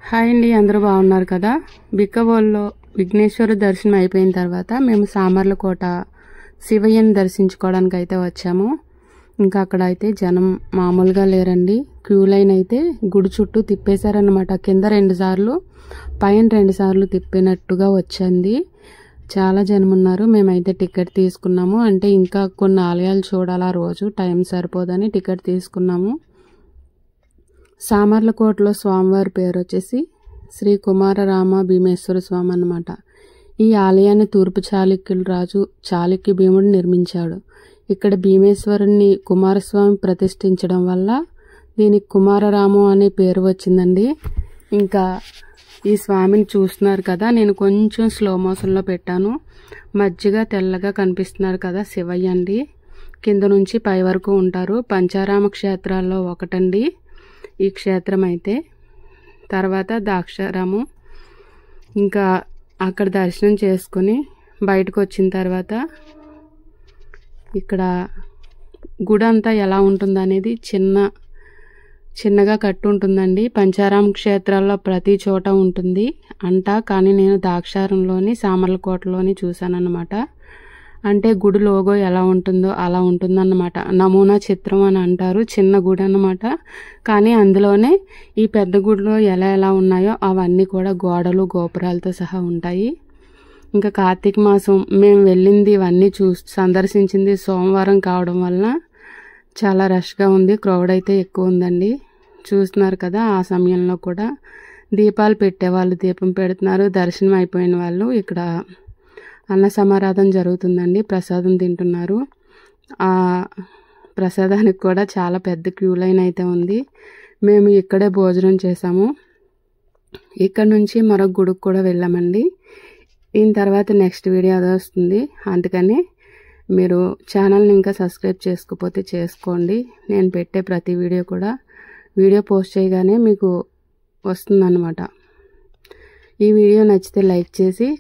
Hi అండి, అందరూ బాగున్నారు కదా. బిక్కవోల్లో విఘ్నేశ్వర దర్శనం అయిపోయిన తర్వాత మేము సామర్లకోట శివయ్యని దర్శించుకోవడానికి అయితే వచ్చాము. ఇంకా అక్కడ అయితే జనం మామూలుగా లేరండి. క్యూ లైన్ అయితే గుడి చుట్టూ తిప్పేశారనమాట. కింద 2 సార్లు, పైన 2 సార్లు తిప్పినట్టుగా వచ్చింది. చాలా జనం ఉన్నారు. మేమైతే టికెట్ తీసుకున్నాము. అంటే ఇంకా కొన్ని ఆలయాలు చూడాలి, ఆ రోజు టైం సరిపోదని టికెట్ తీసుకున్నాము. సామర్లకోటలో స్వామివారి పేరు వచ్చేసి శ్రీ కుమారరామ భీమేశ్వర స్వామి అన్నమాట. ఈ ఆలయాన్ని తూర్పు చాళుక్యుల రాజు చాళుక్య భీముడు నిర్మించాడు. ఇక్కడ భీమేశ్వరుణ్ణి కుమారస్వామి ప్రతిష్ఠించడం వల్ల దీనికి కుమారరామం అనే పేరు వచ్చిందండి. ఇంకా ఈ స్వామిని చూస్తున్నారు కదా, నేను కొంచెం స్లో మోషన్లో పెట్టాను. మధ్యగా తెల్లగా కనిపిస్తున్నారు కదా, శివయ్య అండి. కింద నుంచి పై వరకు ఉంటారు. పంచారామ క్షేత్రాల్లో ఒకటండి ఈ క్షేత్రం అయితే. తర్వాత ద్రాక్షారామం. ఇంకా అక్కడ దర్శనం చేసుకుని బయటకు వచ్చిన తర్వాత ఇక్కడ గుడి అంతా ఎలా ఉంటుందనేది చిన్నగా కట్టు ఉంటుందండి. పంచారామ క్షేత్రాల్లో ప్రతి చోట ఉంటుంది కానీ నేను ద్రాక్షారంలోని సామర్లకోటలోని చూశానన్నమాట. అంటే గుడి లోగో ఎలా ఉంటుందో అలా ఉంటుందన్నమాట. నమూనా చిత్రం అని అంటారు. చిన్న గుడి అన్నమాట. కానీ అందులోనే ఈ పెద్ద గుడిలో ఎలా ఉన్నాయో అవన్నీ కూడా గోడలు గోపురాలతో సహా ఉంటాయి. ఇంకా కార్తీక మాసం మేము వెళ్ళింది ఇవన్నీ సందర్శించింది సోమవారం కావడం వలన చాలా రష్గా ఉంది. క్రౌడ్ అయితే ఎక్కువ ఉందండి. చూస్తున్నారు కదా, ఆ సమయంలో కూడా దీపాలు పెట్టేవాళ్ళు దీపం పెడుతున్నారు. దర్శనం అయిపోయిన వాళ్ళు ఇక్కడ అన్న సమారాధన జరుగుతుందండి. ప్రసాదం తింటున్నారు. ఆ ప్రసాదానికి కూడా చాలా పెద్ద క్యూ లైన్ అయితే ఉంది. మేము ఇక్కడే భోజనం చేసాము. ఇక్కడ నుంచి మరొక గుడికి కూడా వెళ్ళామండి. దీని తర్వాత నెక్స్ట్ వీడియో అదే వస్తుంది. అందుకని మీరు ఛానల్ని ఇంకా సబ్స్క్రైబ్ చేసుకోకపోతే చేసుకోండి. నేను పెట్టే ప్రతి వీడియో పోస్ట్ చేయగానే మీకు వస్తుందన్నమాట. ఈ వీడియో నచ్చితే లైక్ చేసి